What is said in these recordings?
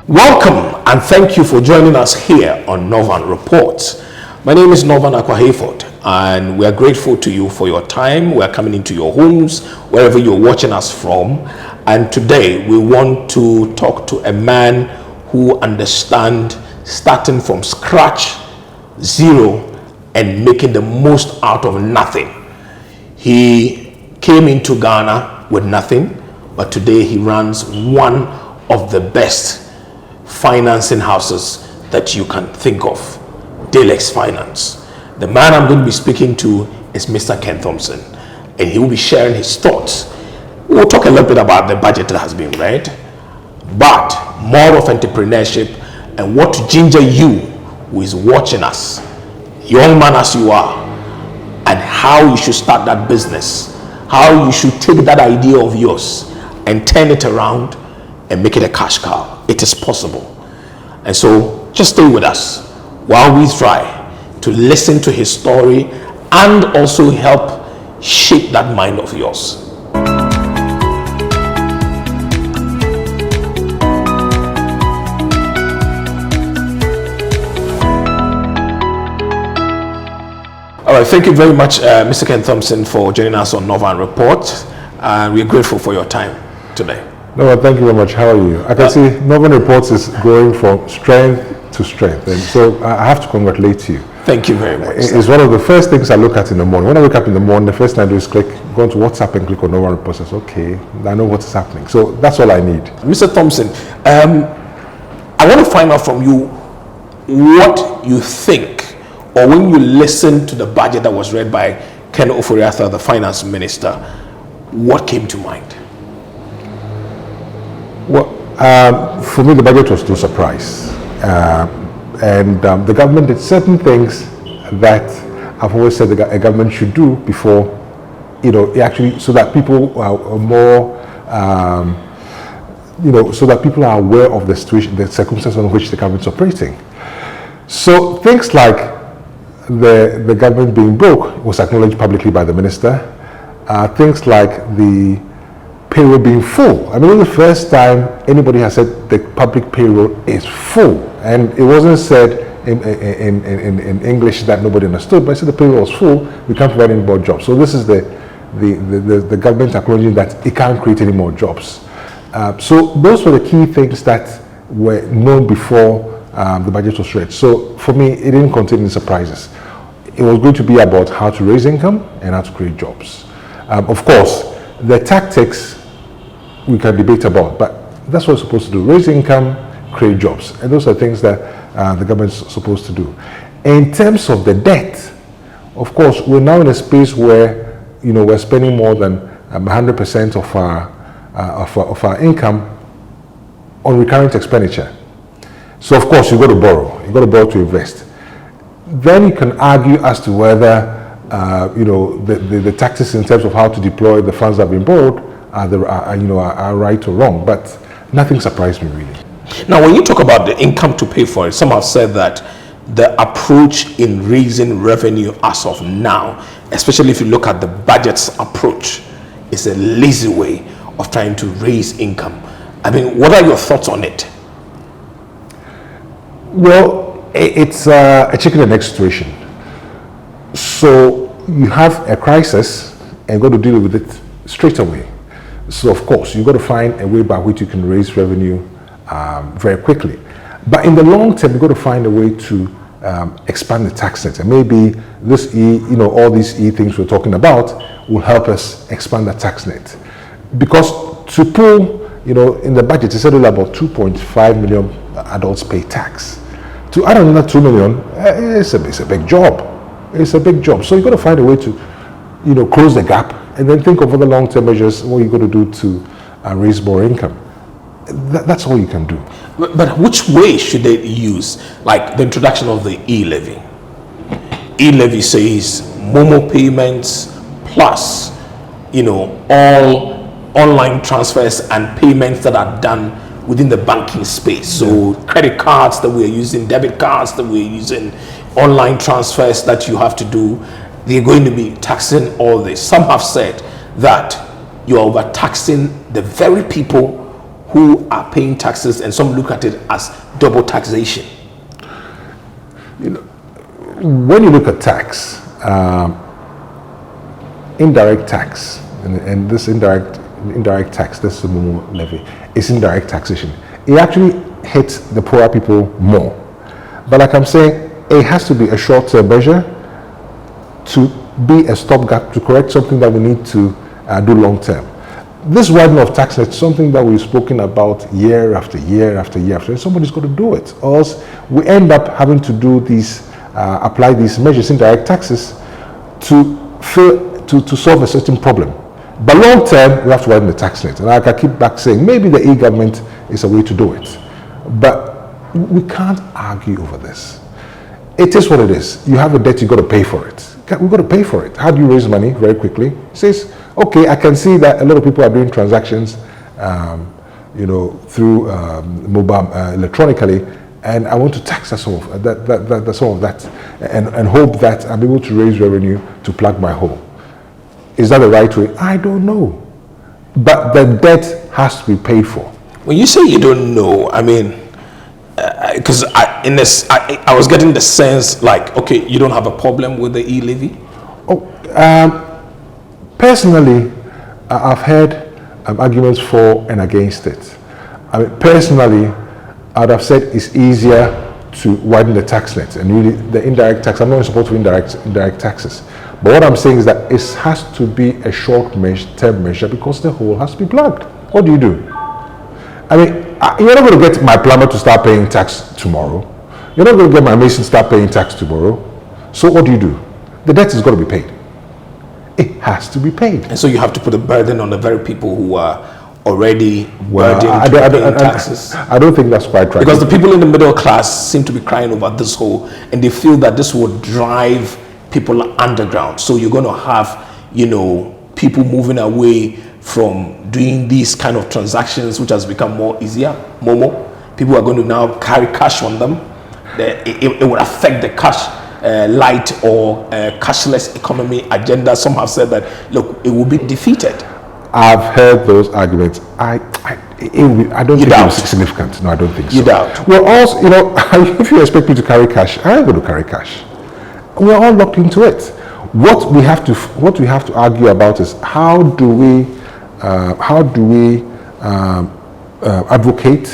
Welcome and thank you for joining us here on Norvan Reports. My name is Norvan Acquah-Hayford and we are grateful to you for your time. We are coming into your homes, wherever you're watching us from. And today we want to talk to a man who understands starting from scratch, zero, and making the most out of nothing. He came into Ghana with nothing, but today he runs one of the best financing houses that you can think of, Dalex Finance. The man I'm going to be speaking to is Mr. Ken Thompson, and he will be sharing his thoughts. We'll talk a little bit about the budget that has been read, but more of entrepreneurship and what to ginger you who is watching us, young man as you are, and how you should start that business, how you should take that idea of yours and turn it around and make it a cash cow. It is possible. And so just stay with us while we try to listen to his story and also help shape that mind of yours. All right, thank you very much, Mr. Ken Thompson, for joining us on Norvan Reports. We're grateful for your time today. No, thank you very much. How are you? I can see Norvan Reports is growing from strength to strength, and so I have to congratulate you. Thank you very much. It's one of the first things I look at in the morning. When I wake up in the morning, the first thing I do is go onto WhatsApp and click on Norvan Reports. I say, okay, I know what is happening. So that's all I need. Mr. Thompson, I want to find out from you what you think, or when you listen to the budget that was read by Ken Ofori-Atta, the finance minister, what came to mind? Well, for me, the budget was no surprise. And the government did certain things that I've always said a government should do before, actually, so that people are more, so that people are aware of the situation, the circumstances on which the government is operating. So things like the government being broke was acknowledged publicly by the minister. Things like the payroll being full. I mean, this is the first time anybody has said the public payroll is full, and it wasn't said in English that nobody understood, but I said the payroll was full. We can't provide any more jobs. So this is the government acknowledging that it can't create any more jobs. So those were the key things that were known before the budget was read. So for me, it didn't contain any surprises. It was going to be about how to raise income and how to create jobs. Of course, the tactics we can debate about, but that's what it's supposed to do: raise income, create jobs, and those are things that the government's supposed to do. In terms of the debt, of course, we're now in a space where we're spending more than 100% of our income on recurrent expenditure. So of course, you've got to borrow to invest. Then you can argue as to whether the tactics in terms of how to deploy the funds that have been borrowed are right or wrong, but nothing surprised me really. Now, when you talk about the income to pay for it, some have said that the approach in raising revenue as of now, especially if you look at the budget's approach, is a lazy way of trying to raise income. I mean, what are your thoughts on it? Well, it's a chicken and egg situation. So you have a crisis and got to deal with it straight away. So of course, you've got to find a way by which you can raise revenue very quickly. But in the long term, you've got to find a way to expand the tax net. And maybe this all these things we're talking about will help us expand the tax net. Because to pull, in the budget, it's said about 2.5 million adults pay tax. To add another 2 million, it's a big job. It's a big job. So you've got to find a way to, close the gap and then think of other long-term measures, what you're going to do to raise more income. That's all you can do. But which way should they use? Like the introduction of the E-Levy. E-Levy says Momo payments plus, all online transfers and payments that are done within the banking space. So credit cards that we're using, debit cards that we're using, online transfers that you have to do, they're going to be taxing all this. Some have said that you're overtaxing the very people who are paying taxes, and some look at it as double taxation. When you look at tax, indirect tax, and this indirect tax, this levy, is indirect taxation. It actually hits the poorer people more. But like I'm saying, it has to be a short-term measure to be a stopgap to correct something that we need to do long-term. This widening of tax net is something that we've spoken about year after year after year after year. Somebody's got to do it, or else we end up having to do these, apply these measures, indirect taxes, to solve a certain problem. But long term, we have to widen the tax net. And like I keep back saying, maybe the e-government is a way to do it. But we can't argue over this. It is what it is. You have a debt, you've got to pay for it. We've got to pay for it. How do you raise money? Very quickly. It says, okay, I can see that a lot of people are doing transactions, through mobile, electronically, and I want to tax some of that, and hope that I'm able to raise revenue to plug my hole. Is that the right way? I don't know, but the debt has to be paid for. When you say you don't know, I mean, because I was getting the sense like, okay, you don't have a problem with the E-Levy? Personally, I've heard arguments for and against it. I mean, personally, I'd have said it's easier to widen the tax net, and really the indirect tax. I'm not in support of indirect taxes, but what I'm saying is that it has to be a short-term measure because the hole has to be plugged. What do you do? I mean, you're not going to get my plumber to start paying tax tomorrow. You're not going to get my mason to start paying tax tomorrow. So what do? The debt is going to be paid. It has to be paid. And so you have to put a burden on the very people who are already burdened to paying taxes. I don't think that's quite right. Because the people in the middle class seem to be crying over this hole, and they feel that this will drive people underground. So you're going to have, people moving away from doing these kind of transactions, which has become more easier, Momo. People are going to now carry cash on them. It would affect the cash light or cashless economy agenda. Some have said that, look, it will be defeated. I've heard those arguments. I don't think it's significant. No, I don't think so. You doubt? Well, also, if you expect me to carry cash, I'm going to carry cash. We're all locked into it. What we have to argue about is how do we advocate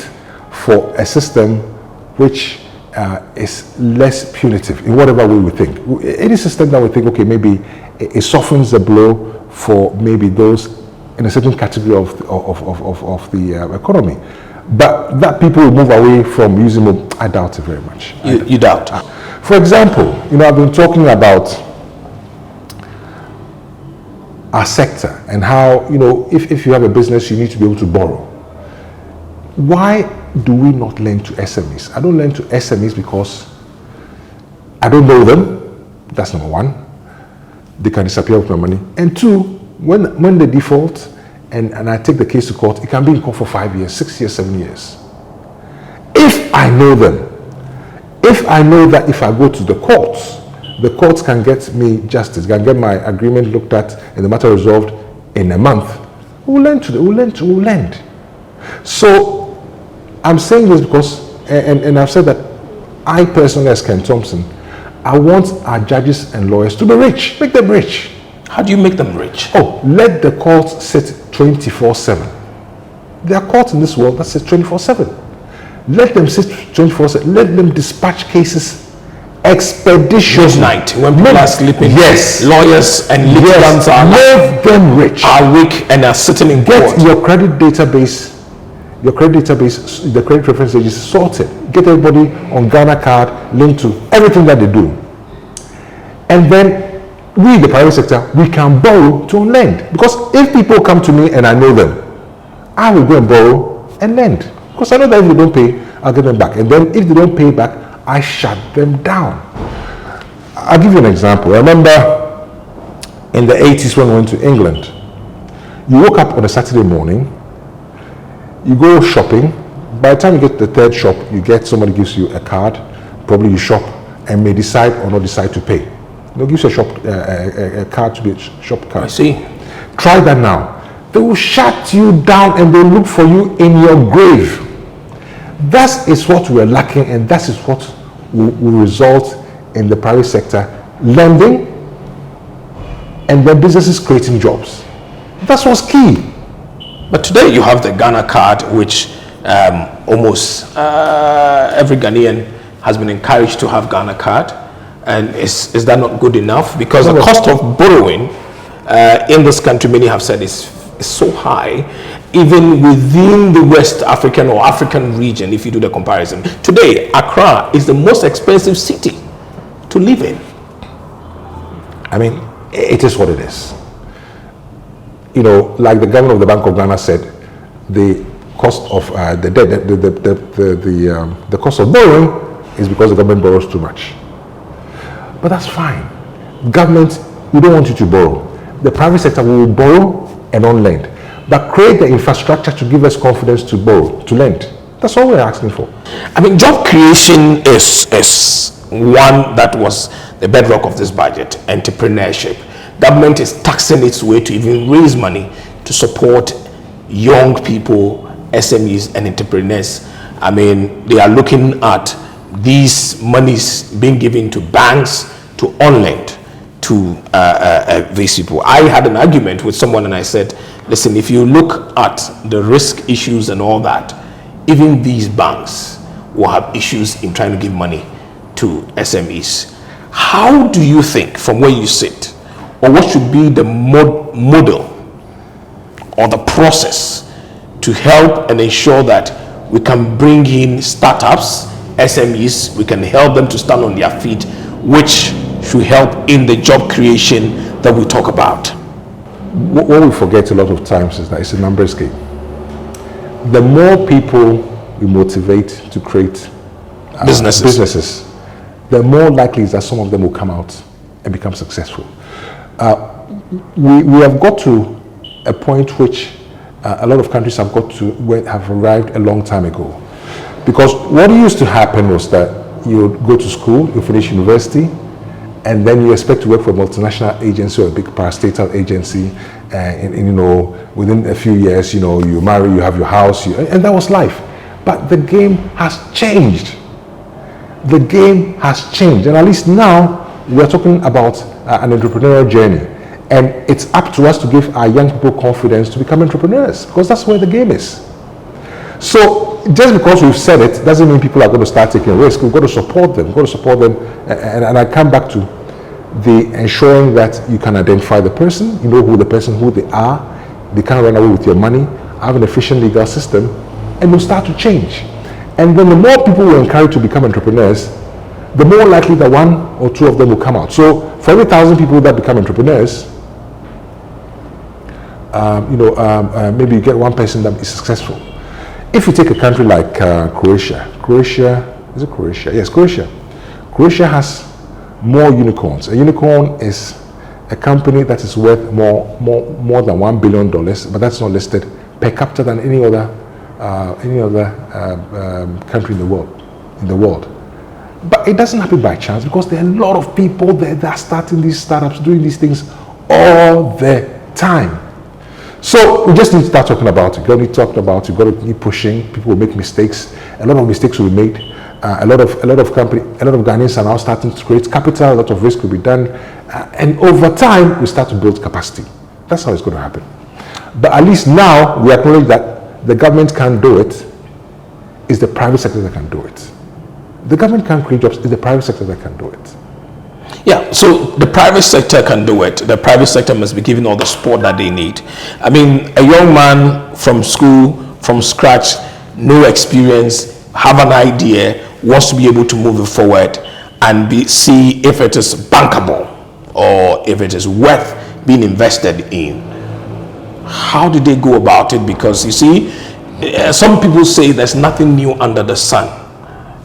for a system which is less punitive in whatever way we think. Any system that we think, okay, maybe it softens the blow for maybe those in a certain category of the economy, but that people will move away from using them, I doubt it very much. You doubt? For example, I've been talking about our sector and how, if you have a business, you need to be able to borrow. Why do we not lend to SMEs? I don't lend to SMEs because I don't know them. That's number one. They can disappear with my money. And two, when they default and I take the case to court, it can be in court for 5 years, 6 years, 7 years. If I know them, if I know that if I go to the courts can get me justice, can get my agreement looked at and the matter resolved in a month, we'll lend. So I'm saying this because, and I've said that I personally, as Ken Thompson, I want our judges and lawyers to be rich, make them rich. How do you make them rich? Let the courts sit 24/7. There are courts in this world that sit 24/7. Let them sit 24/7. Let them dispatch cases expeditiously. Midnight, when people are sleeping. Yes. Lawyers and litigants are make them rich. Are weak and are sitting in court. Get your credit database, the credit reference agency sorted. Get everybody on Ghana card linked to everything that they do. And then we, the private sector, we can borrow to lend. Because if people come to me and I know them, I will go and borrow and lend. Because I know that if they don't pay, I'll get them back. And then if they don't pay back, I shut them down. I'll give you an example. I remember in the 80s when we went to England, you woke up on a Saturday morning, you go shopping. By the time you get to the third shop, somebody gives you a card, probably you shop and may decide or not decide to pay. They'll give you a card to be a shop card. I see. Try that now. they will shut you down and they'll look for you in your grave. That is what we're lacking, and that is what will result in the private sector lending and then businesses creating jobs. That's what's key. But today you have the Ghana card, which almost every Ghanaian has been encouraged to have Ghana card. And is that not good enough? Because the cost of borrowing in this country, many have said, is so high, even within the West African or African region, if you do the comparison. Today, Accra is the most expensive city to live in. I mean, it is what it is. You know, like the governor of the Bank of Ghana said, the cost of the debt, the cost of borrowing is because the government borrows too much. But that's fine. Government, we don't want you to borrow. The private sector will borrow and not lend. But create the infrastructure to give us confidence to borrow, to lend. That's all we're asking for. I mean, job creation is one that was the bedrock of this budget, entrepreneurship. Government is taxing its way to even raise money to support young people, SMEs and entrepreneurs. I mean, they are looking at these monies being given to banks to on-lend to these people. I had an argument with someone and I said, listen, if you look at the risk issues and all that, even these banks will have issues in trying to give money to SMEs. How do you think, from where you sit, or what should be the model or the process to help and ensure that we can bring in startups, SMEs, we can help them to stand on their feet, which should help in the job creation that we talk about? What we forget a lot of times is that it's a numbers game. The more people we motivate to create businesses, the more likely is that some of them will come out and become successful. We have got to a point which a lot of countries have arrived a long time ago. Because what used to happen was that you would go to school, you finish university, and then you expect to work for a multinational agency or a big parastatal agency, and you know, within a few years, you know, you marry, you have your house, and that was life. But the game has changed. The game has changed, and at least now we are talking about an entrepreneurial journey, and it's up to us to give our young people confidence to become entrepreneurs, because that's where the game is. So just because we've said it doesn't mean people are going to start taking risk. We've got to support them. We've got to support them, and I come back to the ensuring that you can identify the person, you know who they are, they can't run away with your money, have an efficient legal system, and we'll start to change. And then the more people we encourage to become entrepreneurs, the more likely that one or two of them will come out. So for every 1,000 people that become entrepreneurs, maybe you get one person that is successful. If you take a country like Croatia. Is it Croatia? Yes, Croatia. Croatia has more unicorns. A unicorn is a company that is worth more than $1 billion, but that's not listed per capita than any other country in the world. But it doesn't happen by chance, because there are a lot of people that are starting these startups, doing these things all the time. So we just need to start talking about it. You've got to talk about it. You've got to keep pushing. People will make mistakes. A lot of mistakes will be made. A lot of Ghanaians are now starting to create capital. A lot of risk will be done, and over time we start to build capacity. That's how it's going to happen. But at least now we acknowledge that the government can't do it. It's the private sector that can do it. The government can't create jobs. It's the private sector that can do it. Yeah, so the private sector can do it. The private sector must be given all the support that they need. I mean, a young man from school, from scratch, no experience, have an idea, wants to be able to move it forward and see if it is bankable or if it is worth being invested in. How do they go about it? Because you see, some people say there's nothing new under the sun.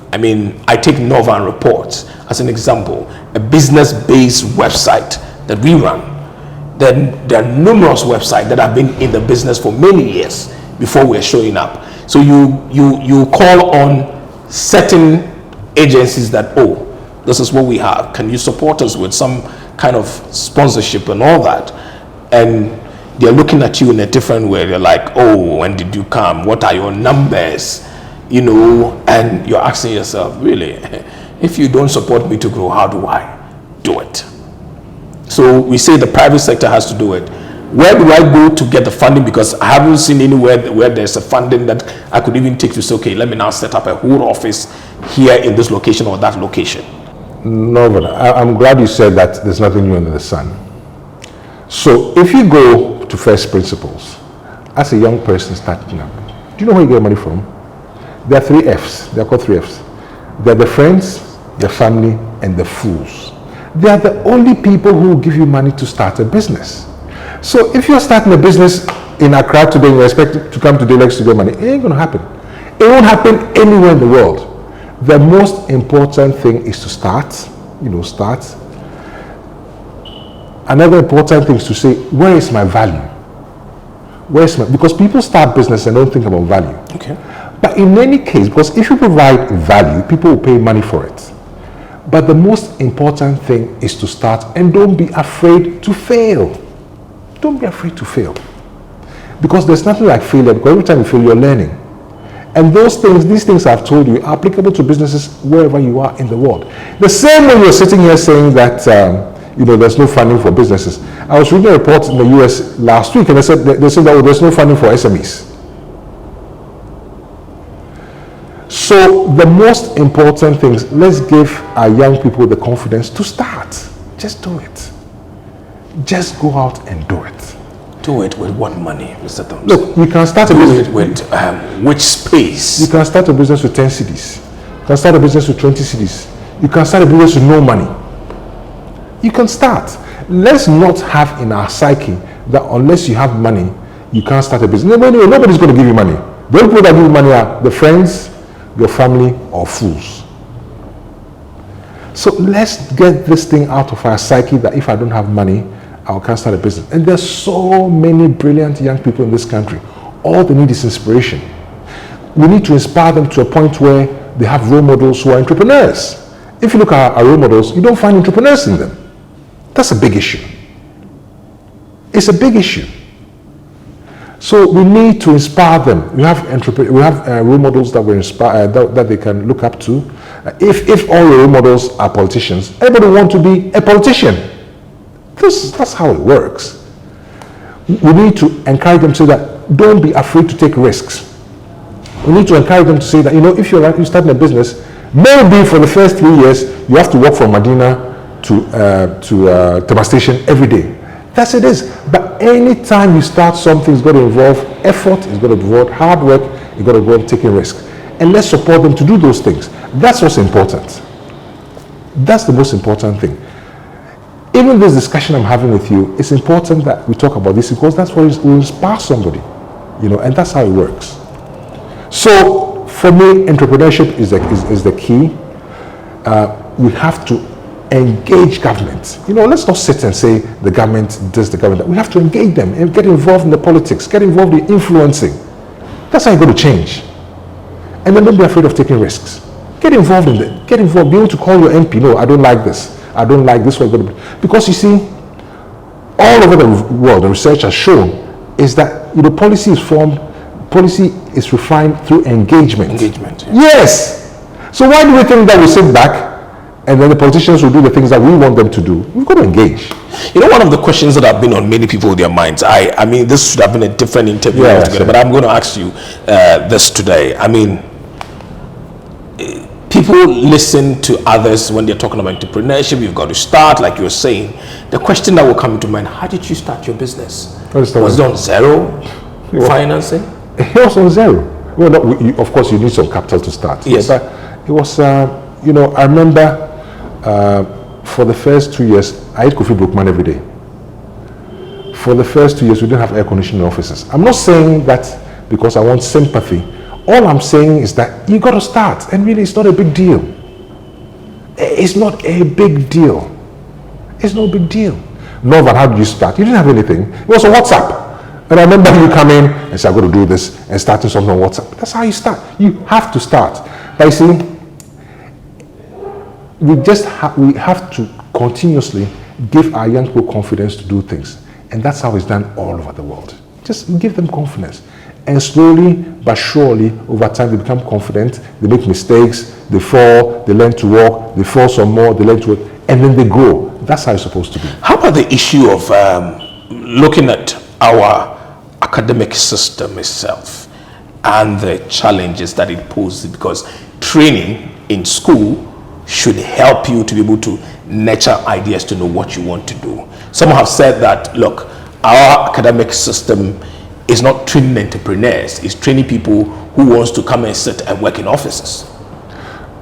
I mean, I take NorvanReports as an example, a business-based website that we run. Then there are numerous websites that have been in the business for many years before we're showing up. So you call on certain agencies that, oh, this is what we have. Can you support us with some kind of sponsorship and all that? And they're looking at you in a different way. They're like, oh, when did you come? What are your numbers? You know, and you're asking yourself, really, if you don't support me to grow, how do I do it? So we say the private sector has to do it. Where do I go to get the funding? Because I haven't seen anywhere where there's a funding that I could even take to say, okay, let me now set up a whole office here in this location or that location. Norvan, I'm glad you said that there's nothing new under the sun. So if you go to first principles, as a young person starting up, do you know where you get money from? There are 3 F's. They're called 3 F's. They're the friends, the family, and the fools. They are the only people who will give you money to start a business. So if you're starting a business in Accra today and you expect to come to Dalex to get money, it ain't going to happen. It won't happen anywhere in the world. The most important thing is to start, start. Another important thing is to say, where is my value? Because people start business and don't think about value. Okay. But in any case, because if you provide value, people will pay money for it. But the most important thing is to start, and don't be afraid to fail. Don't be afraid to fail. Because there's nothing like failure, because every time you fail, you're learning. And these things I've told you are applicable to businesses wherever you are in the world. The same way you're sitting here saying that there's no funding for businesses. I was reading a report in the US last week, and they said that there's no funding for SMEs. So the most important thing is, let's give our young people the confidence to start. Just do it. Just go out and do it. Do it with what money, Mr. Thompson? Look, you can start a business with which space? You can start a business with 10 cities. You can start a business with 20 cities. You can start a business with no money. You can start. Let's not have in our psyche that unless you have money, you can't start a business. Nobody's going to give you money. The only people that give you money are the friends, your family, or fools. So let's get this thing out of our psyche that if I don't have money, I can't start a business. And there's so many brilliant young people in this country. All they need is inspiration. We need to inspire them to a point where they have role models who are entrepreneurs. If you look at our role models, you don't find entrepreneurs in them. That's a big issue. It's a big issue. So we need to inspire them. We have role models that we inspire, that they can look up to. If all your role models are politicians, everybody wants to be a politician. That's how it works. We need to encourage them to say that don't be afraid to take risks. We need to encourage them to say that, if you're starting a business, maybe for the first 3 years, you have to walk from Medina to Thomas Station every day. That's it is. But anytime you start something, it's got to involve effort, it's got to involve hard work, it's got to involve taking risks. And let's support them to do those things. That's what's important. That's the most important thing. Even this discussion I'm having with you, it's important that we talk about this because that's what will inspire somebody, and that's how it works. So for me, entrepreneurship is the key. We have to engage government. Let's not sit and say the government does the government. We have to engage them and get involved in the politics, get involved in influencing. That's how you're going to change. And then don't be afraid of taking risks. Get involved in it. Get involved. Be able to call your MP. No, I don't like this. I don't like this way. Because you see, all over the world, the research has shown is that policy is formed, policy is refined through engagement. Engagement. Yes. So why do we think that we sit back and then the politicians will do the things that we want them to do? We've got to engage. One of the questions that have been on many people their minds, I mean, this should have been a different interview altogether, but I'm going to ask you this today. I mean, people listen to others when they're talking about entrepreneurship. You've got to start, like you were saying. The question that will come into mind, how did you start your business? Was it on zero financing? It was on zero. Well, of course, you need some capital to start. Yes. But it was, I remember for the first 2 years, I ate coffee Brookman every day. For the first 2 years, we didn't have air conditioning offices. I'm not saying that because I want sympathy. All I'm saying is that you got to start, and really, it's not a big deal. It's not a big deal. It's no big deal. Norvan, how did you start? You didn't have anything. It was on WhatsApp. And I remember you come in and say, I'm going to do this, and starting something on WhatsApp. That's how you start. You have to start. But you see, we have to continuously give our young people confidence to do things. And that's how it's done all over the world. Just give them confidence. And slowly but surely, over time, they become confident, they make mistakes, they fall, they learn to walk, they fall some more, they learn to walk, and then they grow. That's how it's supposed to be. How about the issue of looking at our academic system itself and the challenges that it poses? Because training in school should help you to be able to nurture ideas to know what you want to do. Some have said that, look, our academic system is not training entrepreneurs, it's training people who wants to come and sit and work in offices.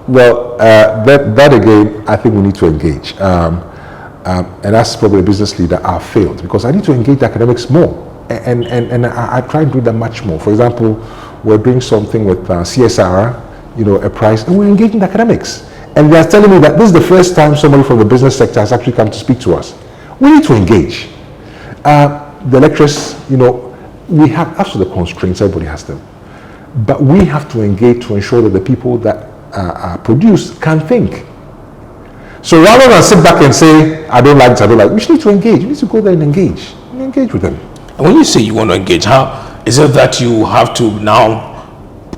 Well, that again, I think we need to engage. And that's probably a business leader I've failed, because I need to engage the academics more. And I try and do that much more. For example, we're doing something with CSR, a prize, and we're engaging the academics. And they're telling me that this is the first time somebody from the business sector has actually come to speak to us. We need to engage. The lecturers, we have absolute constraints, everybody has them. But we have to engage to ensure that the people that are produced can think. So rather than sit back and say, I don't like this, I don't like it, we need to engage. We need to go there and engage with them. And when you say you want to engage, how is it that you have to now,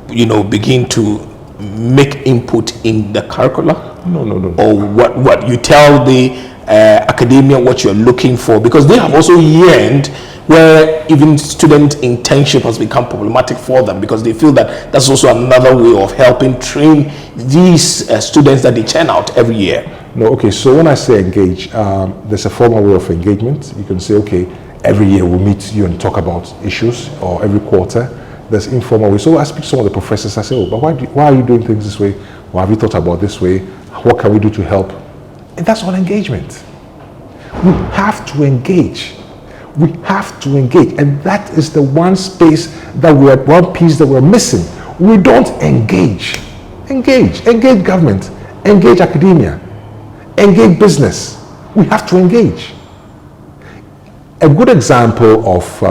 begin to make input in the curricula? No. Or what you tell the academia what you're looking for? Because they have also yearned where even student internship has become problematic for them, because they feel that that's also another way of helping train these students that they churn out every year. No, okay, so when I say engage, there's a formal way of engagement. You can say, okay, every year we'll meet you and talk about issues, or every quarter. There's informal way. So I speak to some of the professors, I say, but why are you doing things this way? Or have you thought about this way? What can we do to help? And that's all engagement. We have to engage. We have to engage. And that is the one space that one piece that we're missing. We don't engage. Engage government, engage academia, engage business. We have to engage. A good example of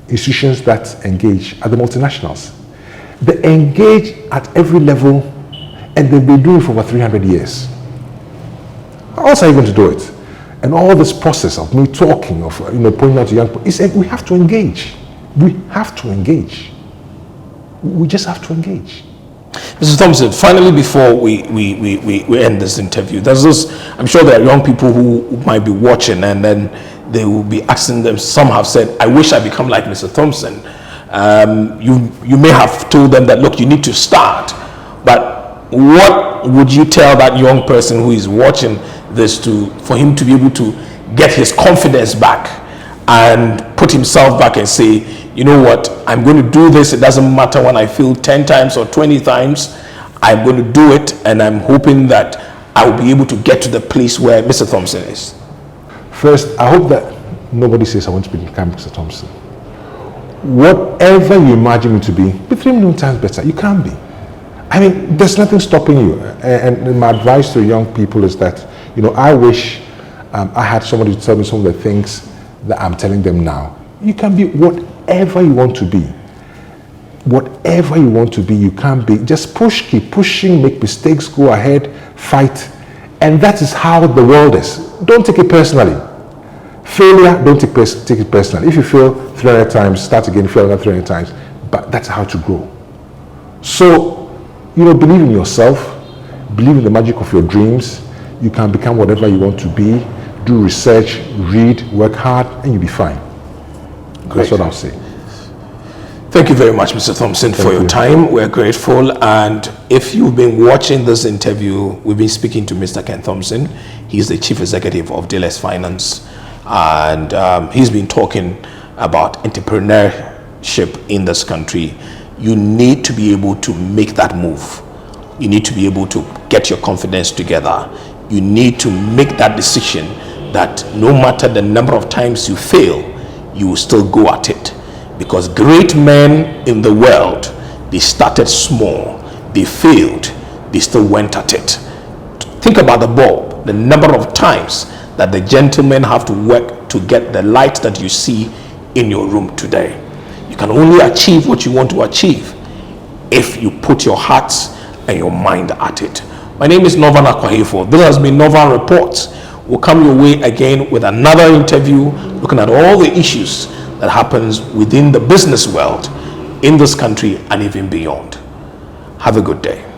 institutions that engage are the multinationals. They engage at every level, and they've been doing it for over 300 years. How else are you going to do it? And all this process of me talking, of pointing out to young people, we have to engage. We have to engage. We just have to engage. Mr. Thompson, finally, before we end this interview, I'm sure there are young people who might be watching, and then they will be asking them. Some have said, I wish I become like Mr. Thompson. You may have told them that, look, you need to start. But what would you tell that young person who is watching this for him to be able to get his confidence back and put himself back and say, you know what, I'm going to do this. It doesn't matter when I feel 10 times or 20 times. I'm going to do it, and I'm hoping that I will be able to get to the place where Mr. Thompson is. First, I hope that nobody says I want to become Mr. Thompson. Whatever you imagine me to be 3 million times better, you can be. I mean, there's nothing stopping you. And my advice to young people is that, I wish I had somebody to tell me some of the things that I'm telling them now. You can be whatever you want to be. Whatever you want to be, you can be. Just push, keep pushing, make mistakes, go ahead, fight. And that is how the world is. Don't take it personally. Failure, don't take it personally. If you fail 300 times, start again, fail another 300 times. But that's how to grow. So, believe in yourself, believe in the magic of your dreams. You can become whatever you want to be. Do research, read, work hard, and you'll be fine. Great. That's what I'll say. Thank you very much, Mr. Thompson, for your time. We're grateful. And if you've been watching this interview, we've been speaking to Mr. Ken Thompson. He's the Chief Executive of Dalex Finance. And he's been talking about entrepreneurship in this country. You need to be able to make that move. You need to be able to get your confidence together. You need to make that decision that no matter the number of times you fail, you will still go at it. Because great men in the world, they started small, they failed, they still went at it. Think about the bulb, the number of times that the gentlemen have to work to get the light that you see in your room today. You can only achieve what you want to achieve if you put your heart and your mind at it. My name is Norvan Acquah. This has been Norvan Reports, We'll come your way again with another interview looking at all the issues that happens within the business world in this country and even beyond. Have a good day.